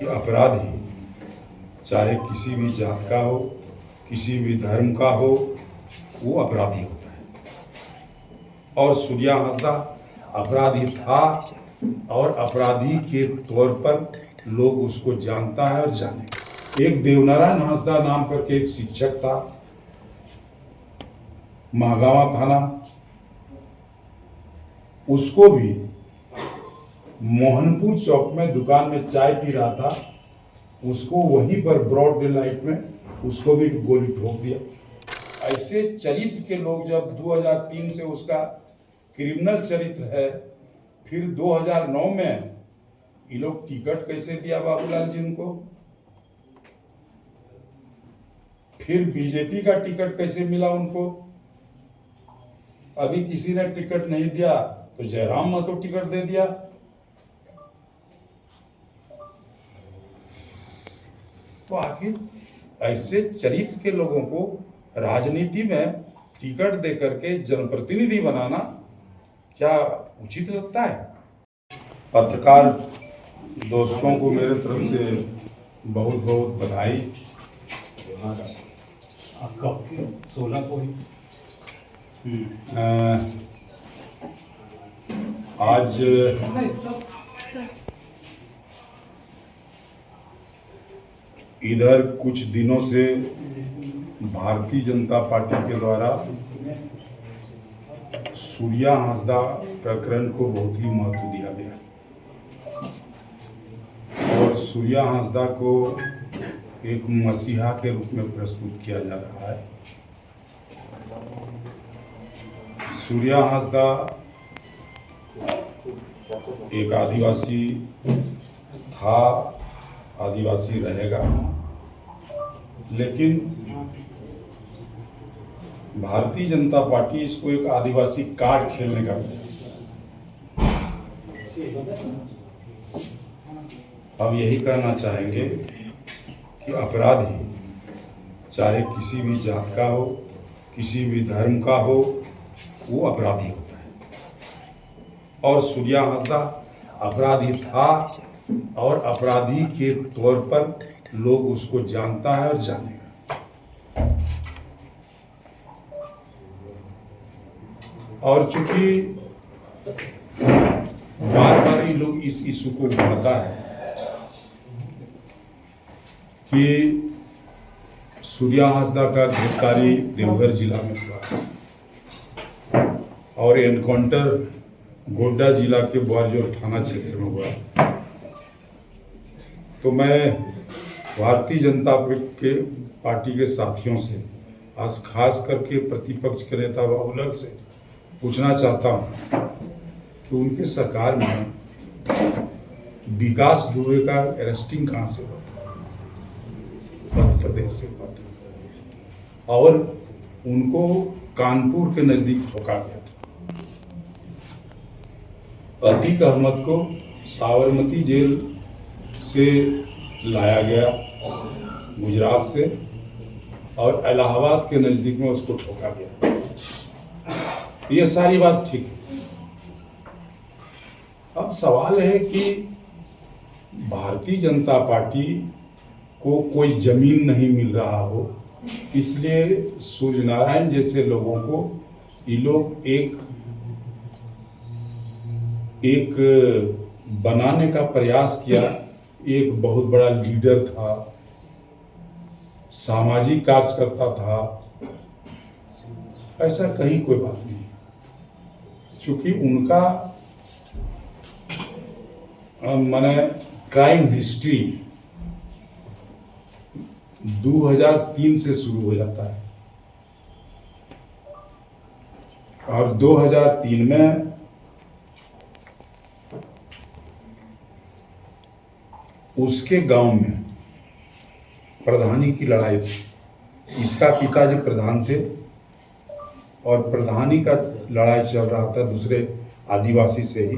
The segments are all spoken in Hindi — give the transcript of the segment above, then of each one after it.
कि अपराधी चाहे किसी भी जात का हो, किसी भी धर्म का हो, वो अपराधी होता है। और सूर्या हांसदा अपराधी था और अपराधी के तौर पर लोग उसको जानता है और जाने। एक देवनारायण हांसदा नाम करके एक शिक्षक था, महागावा थाना, उसको भी मोहनपुर चौक में दुकान में चाय पी रहा था, उसको वहीं पर ब्रॉड डे लाइट में उसको भी गोली ठोक दिया। ऐसे चरित्र के लोग जब 2003 से उसका क्रिमिनल चरित्र है, फिर 2009 में ये लोग टिकट कैसे दिया बाबूलाल जी उनको, फिर बीजेपी का टिकट कैसे मिला उनको, अभी किसी ने टिकट नहीं दिया तो जयराम महतो टिकट दे दिया। तो आखिर ऐसे चरित्र के लोगों को राजनीति में टिकट दे करके जनप्रतिनिधि बनाना क्या उचित लगता है? पत्रकार दोस्तों को मेरे तरफ से बहुत बहुत बधाई। आपका 16 को ही आज इधर कुछ दिनों से भारतीय जनता पार्टी के द्वारा सूर्या हांसदा प्रकरण को बहुत ही महत्व दिया गया और सूर्या हांसदा को एक मसीहा के रूप में प्रस्तुत किया जा रहा है। सूर्या हांसदा एक आदिवासी था, आदिवासी रहेगा, लेकिन भारतीय जनता पार्टी इसको एक आदिवासी कार्ड खेलने का प्रयास कर। हम यही कहना चाहेंगे कि अपराधी चाहे किसी भी जात का हो, किसी भी धर्म का हो, वो अपराधी होता है। और सूर्या हांसदा अपराधी था और अपराधी के तौर पर लोग उसको जानता है और जानेगा। और चूंकि बार बार ये लोग इस इशू को उठाता है कि सूर्या हांसदा का गिरफ्तारी देवघर जिला में हुआ और एनकाउंटर गोड्डा जिला के ग्वालियर थाना क्षेत्र में हुआ, तो मैं भारतीय जनता पार्टी के साथियों से, आज खास करके प्रतिपक्ष के नेता बाबूलाल से पूछना चाहता हूं कि उनके सरकार में विकास दुबे का अरेस्टिंग कहां से होता है? मध्य प्रदेश से होता है और उनको कानपुर के नजदीक ठोका गया था। अतीक अहमद को साबरमती जेल से लाया गया गुजरात से और इलाहाबाद के नजदीक में उसको ठोका गया। ये सारी बात ठीक है। अब सवाल है कि भारतीय जनता पार्टी को कोई जमीन नहीं मिल रहा हो, इसलिए सूर्य नारायण जैसे लोगों को ये लोग एक बनाने का प्रयास किया। एक बहुत बड़ा लीडर था, सामाजिक कार्यकर्ता था, ऐसा कहीं कोई बात नहीं। चूंकि उनका माने क्राइम हिस्ट्री 2003 से शुरू हो जाता है और 2003 में उसके गांव में प्रधानी की लड़ाई थी। इसका पिताजी प्रधान थे और प्रधानी का लड़ाई चल रहा था दूसरे आदिवासी से ही,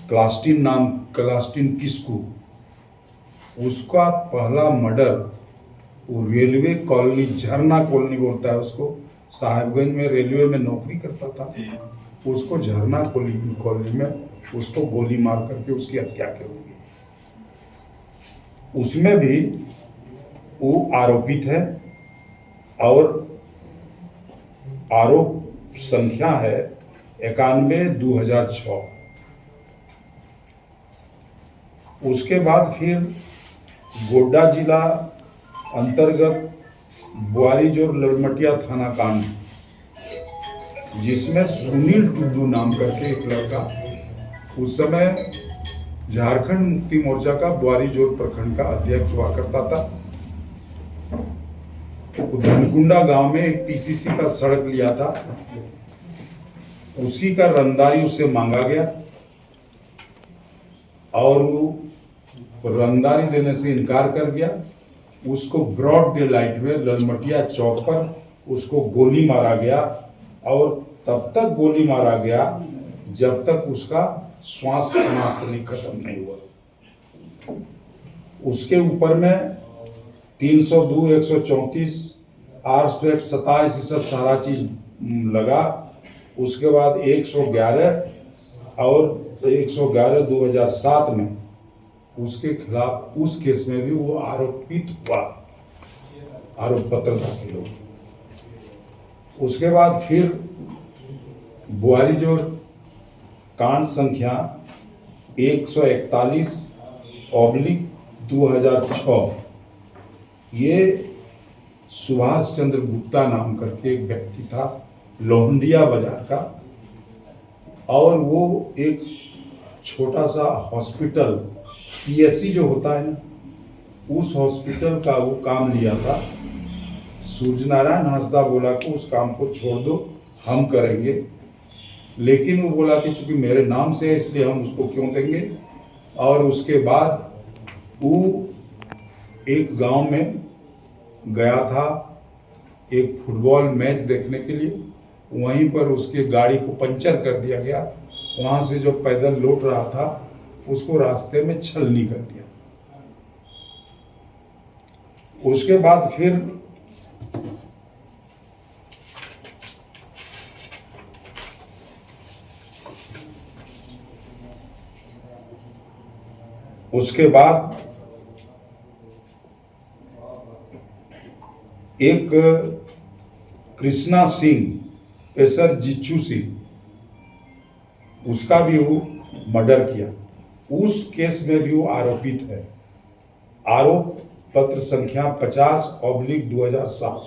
क्लास्टिन किस्कू, उसका पहला मर्डर वो रेलवे कॉलोनी, झरना कॉलोनी बोलता है उसको, साहिबगंज में रेलवे में नौकरी करता था, उसको झरना कॉलोनी में उसको गोली मार करके उसकी हत्या कर दी गई। उसमें भी वो आरोपित है और आरोप संख्या है 91/2006। उसके बाद फिर गोड्डा जिला अंतर्गत बुआरीजोर ललमटिया थाना कांड, जिसमें सुनील टुड्डू नाम करके एक लड़का उस समय झारखंड मुक्ति मोर्चा का बुआरीजोर प्रखंड का अध्यक्ष हुआ करता था। धनकुंडा गांव में एक पीसीसी का सड़क लिया था, उसी का रंगदारी उसे मांगा गया और वो रंगदारी देने से इनकार कर गया। उसको ब्रॉड डे लाइट में ललमटिया चौक पर उसको गोली मारा गया और तब तक गोली मारा गया जब तक उसका श्वास समाप्त नहीं, खत्म नहीं हुआ। उसके ऊपर में 302, 134, आर्सपेक्ट 27 ये सब सारा चीज लगा। उसके बाद 111 और 111/2007 में उसके खिलाफ उस केस में भी वो आरोपित हुआ, आरोप पत्र दाखिल हो। उसके बाद फिर बुआरीजोर कांड संख्या 141/2006, ये सुभाष चंद्र गुप्ता नाम करके एक व्यक्ति था लोहंडिया बाजार का, और वो एक छोटा सा हॉस्पिटल पीएससी जो होता है ना, उस हॉस्पिटल का वो काम लिया था। सूर्यनारायण हांसदा बोला कि उस काम को छोड़ दो, हम करेंगे, लेकिन वो बोला कि चूंकि मेरे नाम से है इसलिए हम उसको क्यों देंगे। और उसके बाद वो एक गांव में गया था एक फुटबॉल मैच देखने के लिए, वहीं पर उसके गाड़ी को पंचर कर दिया गया। वहां से जो पैदल लौट रहा था उसको रास्ते में छलनी कर दिया। उसके बाद फिर एक कृष्णा सिंह पेसर जिच्चू सिंह, उसका भी वो मर्डर किया। उस केस में भी वो आरोपित है। आरोप पत्र संख्या 50/2007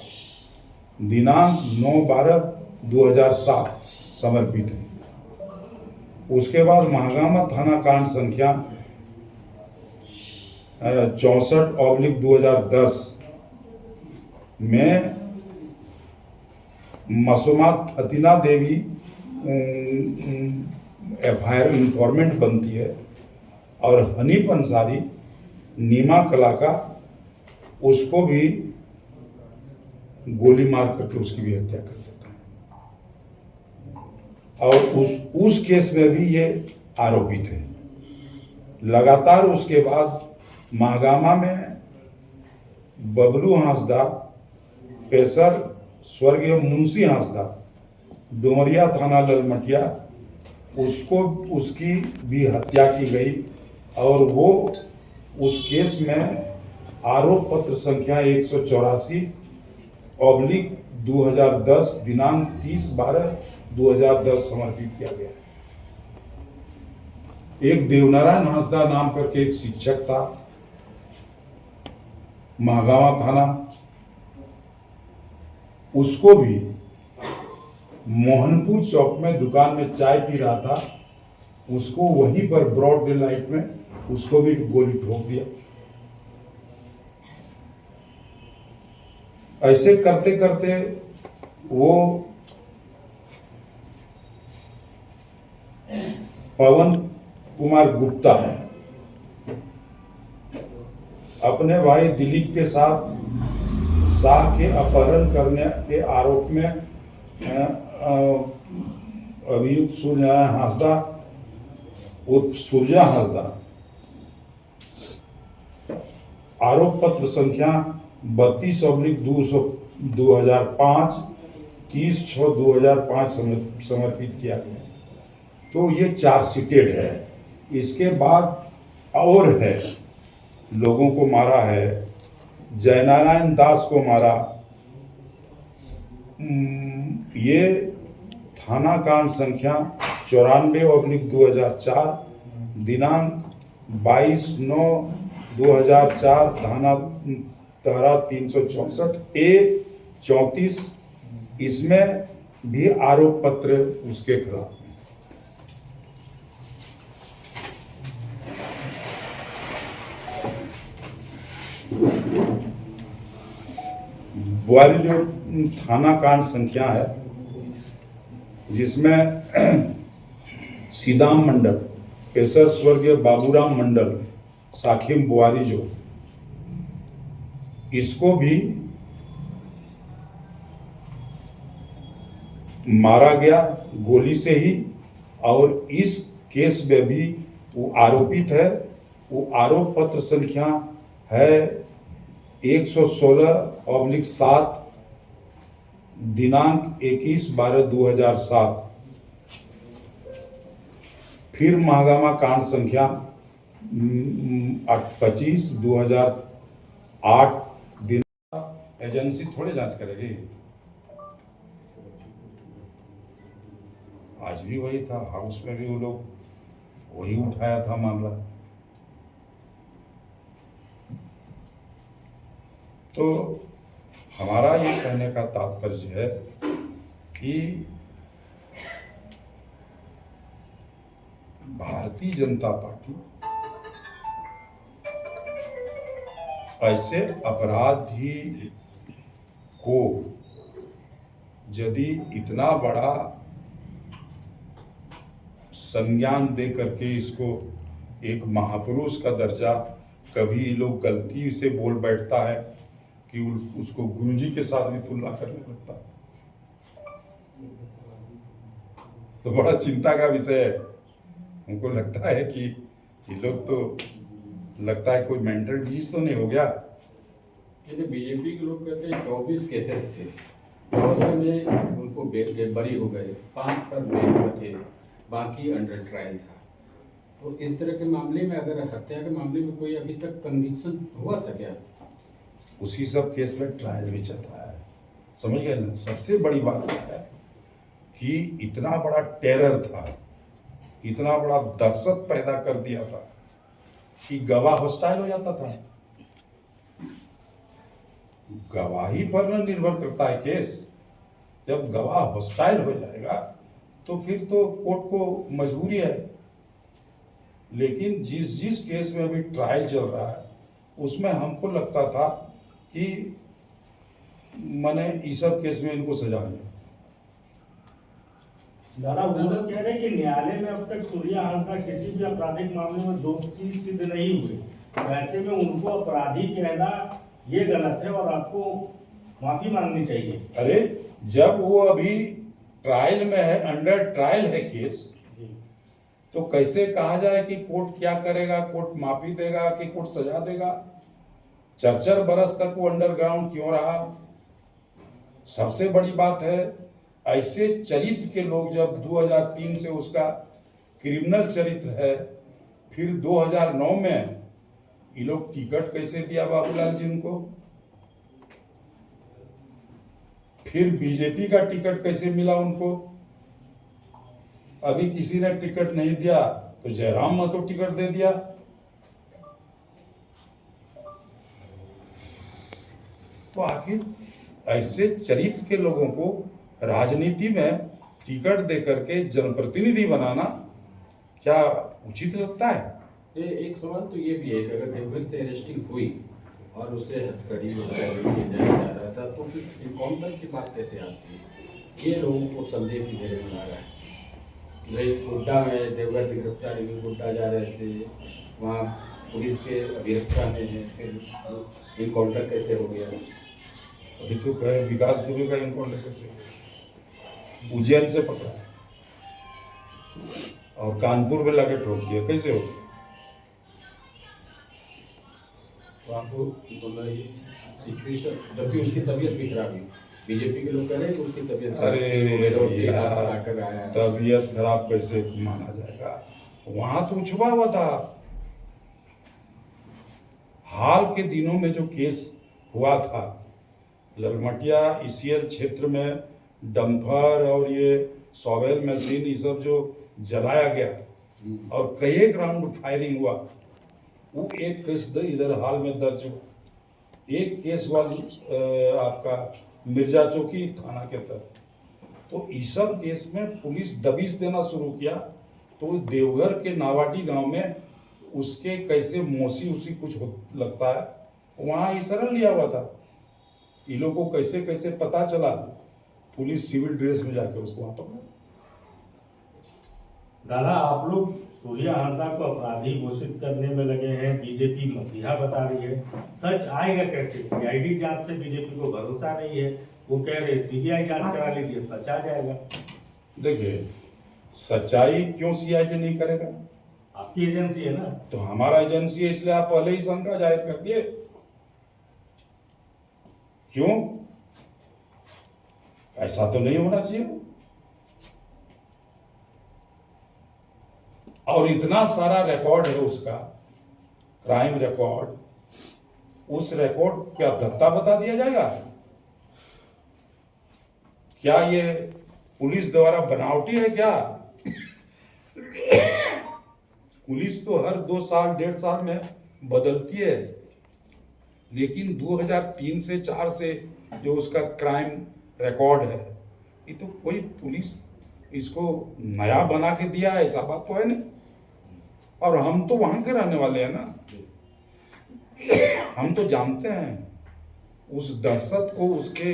दिनांक 9/12/2007 समर्पित है। उसके बाद महागामा थाना कांड संख्या 64/2010 में मसूमा अतीना देवी FIR इंफॉर्मेंट बनती है और हनीफ अंसारी नीमा कला का उसको भी गोली मार करके उसकी भी हत्या कर देता है और उस केस में भी ये आरोपित है। लगातार उसके बाद महागामा में बबलू हांसदा पेशर स्वर्गीय मुंशी हांसदा डुमरिया थाना ललमटिया, उसकी भी हत्या की गई और वो उस केस में आरोप पत्र संख्या 184/2010 दिनांक 30/12/2010 समर्पित किया गया। एक देवनारायण हांसदा नाम करके एक शिक्षक था महागामा थाना, उसको भी मोहनपुर चौक में दुकान में चाय पी रहा था, उसको वहीं पर ब्रॉड डे लाइट में उसको भी गोली ठोक दिया। ऐसे करते करते वो पवन कुमार गुप्ता है अपने भाई दिलीप के साथ शाह के अपहरण करने के आरोप में अभियुक्त सूर्यनारायण हांसदा उर्फ सूर्या हांसदा आरोप पत्र संख्या 32/2005 30/6/2005 समर्पित किया गया। तो ये चार्जशीटेड है। इसके बाद और है लोगों को मारा है, जयनारायण दास को मारा। ये थाना कांड संख्या 94/2004 दिनांक 22/9/2004 धारा 364A34 इसमें भी आरोप पत्र उसके खिलाफ है। ग्वालियर जो थाना कांड संख्या है जिसमें सीदाम मंडल, पेशर स्वर्गीय बाबूराम मंडल, साखिम बुआरी जो इसको भी मारा गया गोली से ही, और इस केस में भी वो आरोपित है। वो आरोप पत्र संख्या है 116/7 दिनांक 21/12/2007। फिर महागामा कांड संख्या 25/2008 दिन। एजेंसी थोड़े जांच करेगी, आज भी वही था, हाउस में भी वो लोग वही उठाया था मामला। तो हमारा ये कहने का तात्पर्य है कि भारतीय जनता पार्टी ऐसे अपराधी को यदि इतना बड़ा संज्ञान दे करके इसको एक महापुरुष का दर्जा, कभी लोग गलती से बोल बैठता है कि उसको गुरुजी के साथ भी तुलना करने लगता है, तो बड़ा चिंता का विषय है। हमको लगता है कि ये लोग तो लगता है कोई मेंटल डिजीज तो नहीं हो गया। बीजेपी के लोग कहते हैं 24 केसेस थे, 14 में उनको बरी हो गए, 5 पर बेल पर थे, बाकी अंडर ट्रायल था। तो इस तरह के मामले में अगर हत्या के मामले में कोई अभी तक कन्विक्शन हुआ था क्या? उसी सब केस में ट्रायल भी चल रहा है, समझ गए ना। सबसे बड़ी बात यह है कि इतना बड़ा टेरर था, इतना बड़ा दहशत पैदा कर दिया था कि गवाह हॉस्टाइल हो जाता था। गवाही पर न निर्भर करता है केस। जब गवाह हॉस्टाइल हो जाएगा तो फिर तो कोर्ट को मजबूरी है। लेकिन जिस केस में अभी ट्रायल चल रहा है उसमें हमको लगता था कि मैंने इस सब केस में इनको सजा दिया। दादा वो लोग कह रहे हैं कि न्यायालय में अब तक सूर्या हांसदा किसी भी आपराधिक मामले में दोषी सिद्ध नहीं हुए, वैसे में उनको अपराधी कहना ये गलत है और आपको माफी मांगनी चाहिए। अरे जब वो अभी ट्रायल में है, अंडर ट्रायल है केस, तो कैसे कहा जाए कि कोर्ट क्या करेगा, कोर्ट माफी देगा कि कोर्ट सजा देगा? 4 बरस तक वो अंडरग्राउंड क्यों रहा? सबसे बड़ी बात है ऐसे चरित्र के लोग, जब 2003 से उसका क्रिमिनल चरित्र है, फिर 2009 में ये लोग टिकट कैसे दिया बाबूलाल जी उनको? फिर बीजेपी का टिकट कैसे मिला उनको? अभी किसी ने टिकट नहीं दिया तो जयराम महतो टिकट दे दिया। तो आखिर ऐसे चरित्र के लोगों को राजनीति में टिकट दे करके जनप्रतिनिधि बनाना क्या उचित लगता है? एक सवाल तो ये भी है कि अगर देवघर से अरेस्टिंग हुई और उससे हथकड़ी वगैरह जा रहा था, तो फिर इनकाउंटर की बात कैसे आती है? ये लोगों को संदेह की घेरे में ला रहा है। भाई गुड्डा में देवघर से गिरफ्तार हुए, गुड्डा जा रहे थे, वहाँ पुलिस के अभिरक्षा में है, फिर इनकाउंटर कैसे हो गया? अभी तो कहे विकास दुबे का इनकाउंटर कैसे हो गया? उज्जैन से पकड़ा और कानपुर में लाके ठोक दिया, कैसे हो? तो आपको सिचुएशन, जबकि उसकी तबीयत भी खराब हुई, बीजेपी के लोग कह रहे हैं कि उसकी तबीयत तबीयत खराब कैसे माना जाएगा? वहां तो छुपा हुआ था, हाल के दिनों में जो केस हुआ था ललमटिया ईसीएल क्षेत्र में डंपर और ये सॉवेल मशीन ये सब जो जलाया गया और कई एक राउंड फायरिंग हुआ, वो एक केस इधर हाल में दर्ज हुआ। एक केस वाली आपका मिर्जा चौकी थाना के तहत। तो इस सब केस में पुलिस दबिश देना शुरू किया। तो देवघर के नावाटी गांव में उसके कैसे मौसी उसी कुछ लगता है, वहाँ ये शरण लिया हुआ था। इन लोगों को कैसे कैसे पता चला, पुलिस सिविल ड्रेस में जाके उसको वहाँ पकड़ा। दादा, आप लोग सूर्या हांसदा को अपराधी घोषित करने में लगे हैं, बीजेपी मसीहा बता रही है। सच आएगा कैसे? सीआईडी जांच से बीजेपी को भरोसा नहीं है, वो कह रहे सीबीआई जांच करा लीजिए, सच आ जाएगा। देखिए, सच्चाई क्यों सीआईडी नहीं करेगा? आपकी एजेंसी है ना। तो हमारा एजेंसी है, इसलिए आप पहले ही शंका जाहिर कर दिए। क्यों? ऐसा तो नहीं होना चाहिए। और इतना सारा रिकॉर्ड है उसका, क्राइम रिकॉर्ड, उस रिकॉर्ड क्या धत्ता बता दिया जाएगा? क्या ये पुलिस द्वारा बनावटी है क्या? पुलिस तो हर 2 साल 1.5 साल में बदलती है, लेकिन 2003 से 4 से जो उसका क्राइम रिकॉर्ड है, ये तो कोई पुलिस इसको नया बना के दिया है, ऐसा बात तो है नहीं। और हम तो वहां के रहने वाले हैं ना, हम तो जानते हैं उस दहशत को, उसके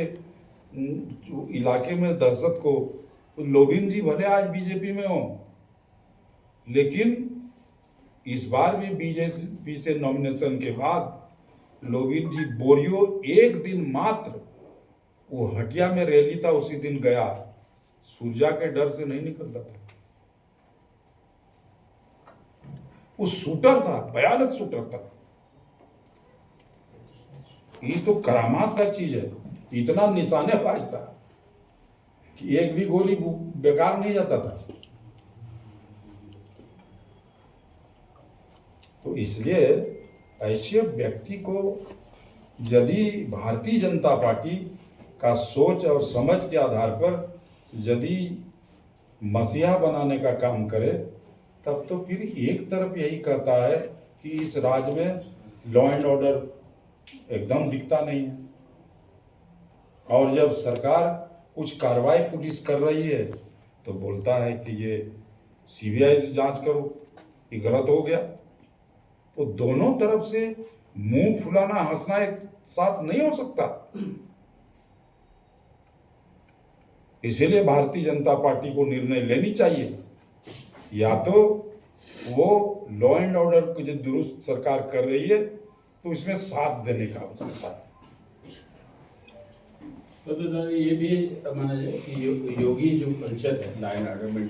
जो इलाके में दहशत को। तो लोबिन जी भले आज बीजेपी में हो, लेकिन इस बार भी बीजेपी से नॉमिनेशन के बाद लोबिन जी बोरियो एक दिन मात्र वो हटिया में रैली था, उसी दिन गया। सूर्या के डर से नहीं निकलता था। वो शूटर था, भयानक शूटर था। ये तो करामात का चीज है। इतना निशानेबाज था कि एक भी गोली बेकार नहीं जाता था। तो इसलिए ऐसे व्यक्ति को यदि भारतीय जनता पार्टी का सोच और समझ के आधार पर यदि मसीहा बनाने का काम करे, तब तो फिर एक तरफ यही कहता है कि इस राज्य में लॉ एंड ऑर्डर एकदम दिखता नहीं है, और जब सरकार कुछ कार्रवाई पुलिस कर रही है तो बोलता है कि ये सीबीआई से जांच करो, ये गलत हो गया। तो दोनों तरफ से मुंह फुलाना हंसना एक साथ नहीं हो सकता। इसीलिए भारतीय जनता पार्टी को निर्णय लेनी चाहिए, या तो वो लॉ एंड ऑर्डर को जो दुरुस्त सरकार कर रही है तो इसमें साथ देने का आवश्यकता है। तो ये भी माना जाए कि योगी जो कल्चर है लॉ एंड ऑर्डर में